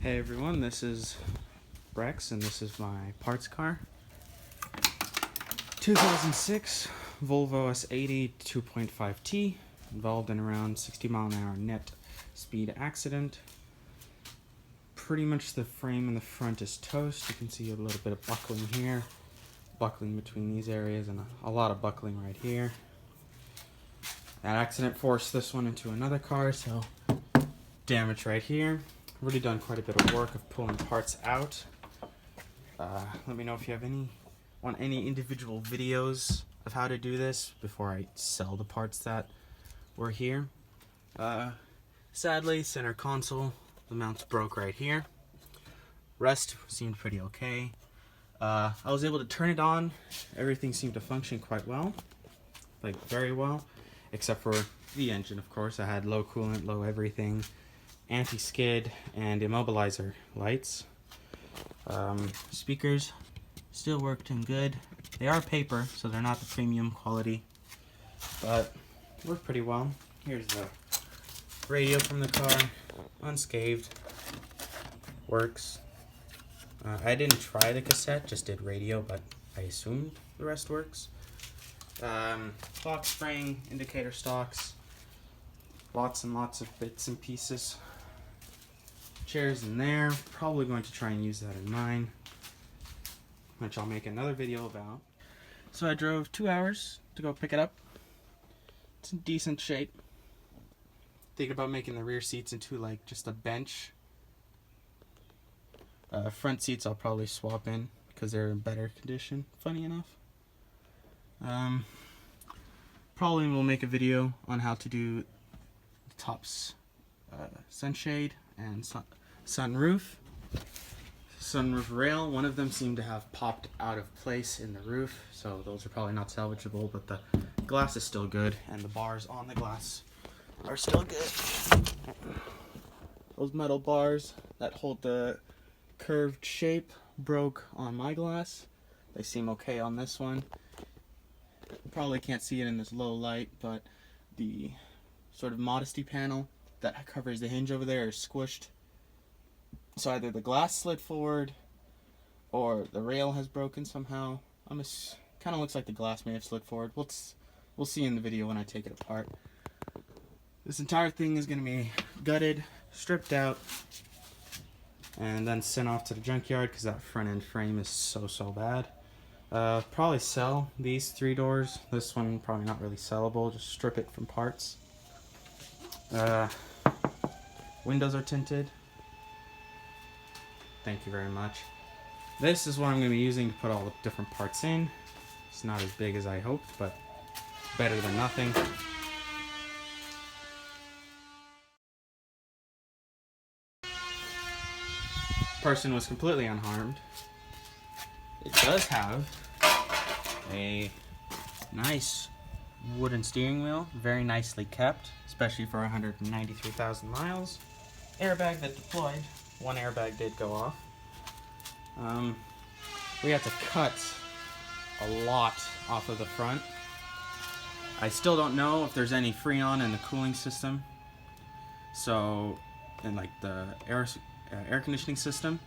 Hey everyone, this is Rex and this is my parts car. 2006 Volvo S80 2.5T, involved in around 60-mile-an-hour net speed accident. Pretty much the frame in the front is toast. You can see a little bit of buckling here, buckling between these areas, and a lot of buckling right here. That accident forced this one into another car, so damage right here. Already done quite a bit of work of pulling parts out. Let me know if you have want any individual videos of how to do this before I sell the parts that were here. Sadly, center console, the mounts broke right here. Rest seemed pretty okay. I was able to turn it on. Everything seemed to function quite well, like very well, except for the engine, of course. I had low coolant, low everything, anti-skid, and immobilizer lights. Speakers still worked in good. They are paper, so they're not the premium quality, but work pretty well. Here's the radio from the car, unscathed, works. I didn't try the cassette, just did radio, but I assumed the rest works. Clock spring, indicator stalks, lots and lots of bits and pieces. Chairs in there, probably going to try and use that in mine, which I'll make another video about. So I drove 2 hours to go pick it up. It's in decent shape. Thinking about making the rear seats into like just a bench. Front seats I'll probably swap in because they're in better condition, funny enough. Probably will make a video on how to do the top's sunshade and sunroof. Sunroof rail, one of them seemed to have popped out of place in the roof, so those are probably not salvageable, but the glass is still good and the bars on the glass are still good. Those metal bars that hold the curved shape broke on my glass. They seem okay on this one. Probably can't see it in this low light, but the sort of modesty panel that covers the hinge over there is squished. So either the glass slid forward or the rail has broken somehow. Kind of looks like the glass may have slid forward. We'll see in the video when I take it apart. This entire thing is going to be gutted, stripped out, and then sent off to the junkyard because that front end frame is so bad. Probably sell these 3 doors. This one probably not really sellable, just strip it from parts. Windows are tinted. Thank you very much. This is what I'm going to be using to put all the different parts in. It's not as big as I hoped, but better than nothing. Person was completely unharmed. It does have a nice wooden steering wheel, very nicely kept, especially for 193,000 miles. Airbag that deployed. One airbag did go off. We had to cut a lot off of the front. I still don't know if there's any Freon in the cooling system. So, in like the air conditioning system.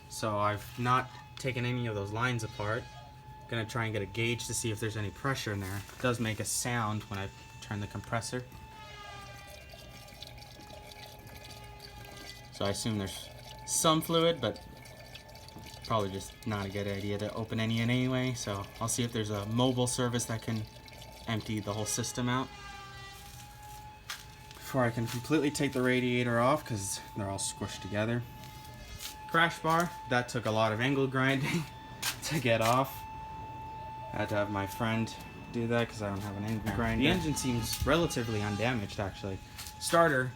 So I've not taken any of those lines apart. Gonna try and get a gauge to see if there's any pressure in there. It does make a sound when I turn the compressor. So I assume there's some fluid, but probably just not a good idea to open any in anyway. So I'll see if there's a mobile service that can empty the whole system out before I can completely take the radiator off because they're all squished together. Crash bar, that took a lot of angle grinding to get off. I had to have my friend do that because I don't have an angle grinder. The engine seems relatively undamaged actually. Starter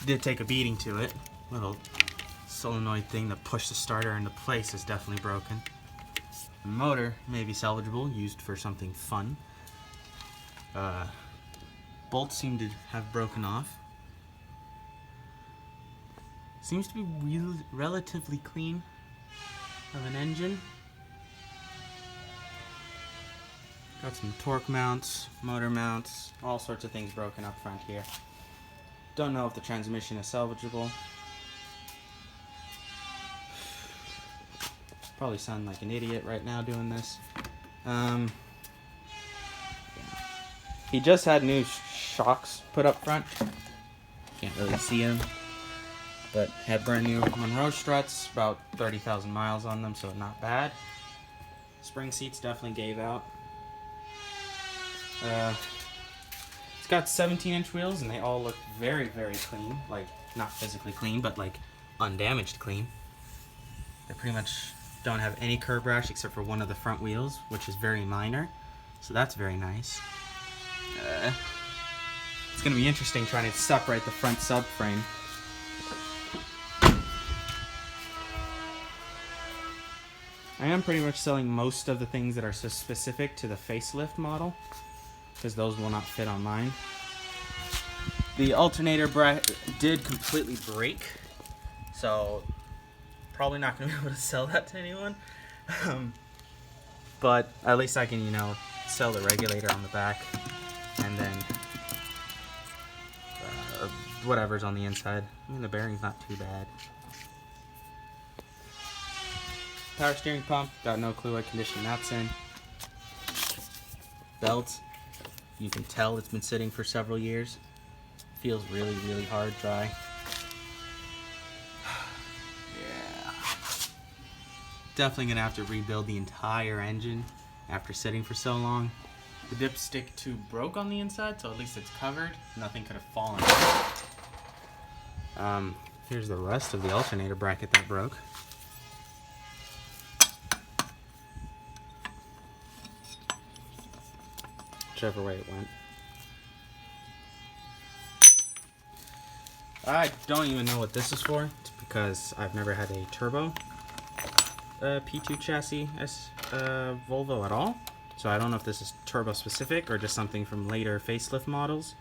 did take a beating to it. Little solenoid thing that pushed the starter into place is definitely broken. The motor may be salvageable, used for something fun. Bolts seem to have broken off. Seems to be relatively clean of an engine. Got some torque mounts, motor mounts, all sorts of things broken up front here. Don't know if the transmission is salvageable. Probably sound like an idiot right now doing this. He just had new shocks put up front. Can't really see him. But had brand new Monroe struts, about 30,000 miles on them, so not bad. Spring seats definitely gave out. It's got 17-inch wheels, and they all look very, very clean. Like, not physically clean, but like undamaged clean. They pretty much don't have any curb rash except for one of the front wheels, which is very minor. So that's very nice. It's going to be interesting trying to separate the front subframe. I am pretty much selling most of the things that are so specific to the facelift model, because those will not fit on mine. The alternator did completely break, so probably not going to be able to sell that to anyone. But at least I can, you know, sell the regulator on the back, and then whatever's on the inside. I mean, the bearing's not too bad. Power steering pump, got no clue what condition that's in. Belt, you can tell it's been sitting for several years. Feels really, really hard, dry. Yeah. Definitely gonna have to rebuild the entire engine after sitting for so long. The dipstick tube broke on the inside, so at least it's covered. Nothing could have fallen. Here's the rest of the alternator bracket that broke. Whichever way it went. I don't even know what this is for. It's because I've never had a turbo P2 chassis Volvo at all. So I don't know if this is turbo specific or just something from later facelift models.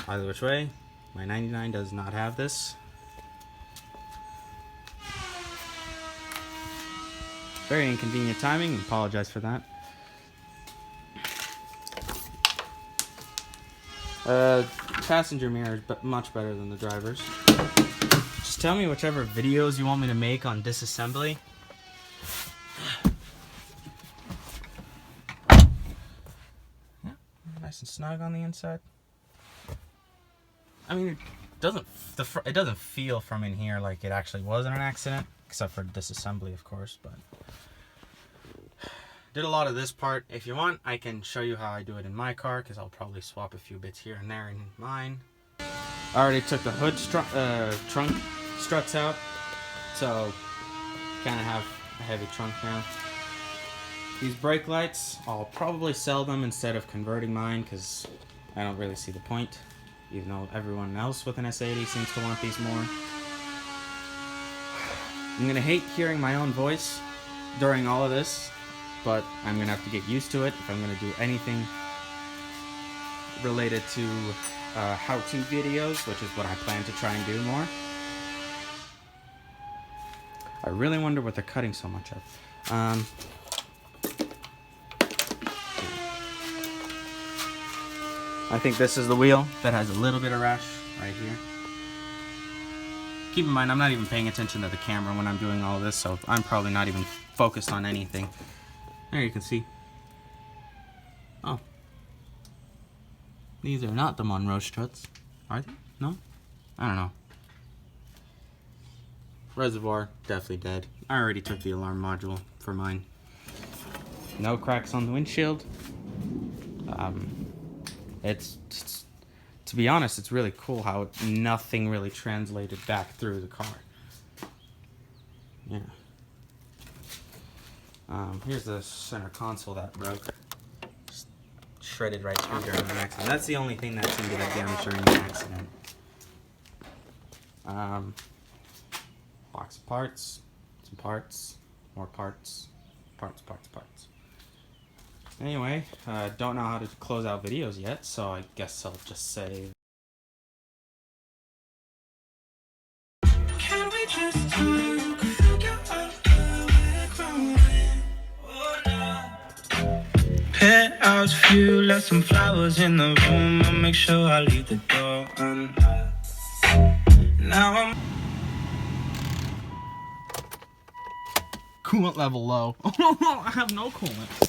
Either which way, my 99 does not have this. Very inconvenient timing, apologize for that. Passenger mirror is much better than the driver's. Just tell me whichever videos you want me to make on disassembly. Yeah, nice and snug on the inside. I mean, it doesn't feel from in here like it actually wasn't an accident, except for disassembly, of course. But did a lot of this part. If you want, I can show you how I do it in my car, because I'll probably swap a few bits here and there in mine. I already took the hood trunk struts out, so kind of have a heavy trunk now. These brake lights, I'll probably sell them instead of converting mine, because I don't really see the point, even though everyone else with an S80 seems to want these more. I'm going to hate hearing my own voice during all of this, but I'm going to have to get used to it if I'm going to do anything related to how-to videos, which is what I plan to try and do more. I really wonder what they're cutting so much of. I think this is the wheel that has a little bit of rash right here. Keep in mind, I'm not even paying attention to the camera when I'm doing all this, so I'm probably not even focused on anything. There you can see. Oh. These are not the Monroe struts, are they? No? I don't know. Reservoir, definitely dead. I already took the alarm module for mine. No cracks on the windshield. It's to be honest, it's really cool how nothing really translated back through the car. Yeah. Here's the center console that broke. Just shredded right through during the accident. That's the only thing that seemed to get damaged during the accident. Box of parts, some parts, more parts, parts. Anyway, don't know how to close out videos yet, so I guess I'll just say... Can we just talk, figure out where we're growing, or not? Penthouse view, left some flowers in the room, I'll make sure I leave the door unlocked. Now I'm Coolant level low. I have no coolant.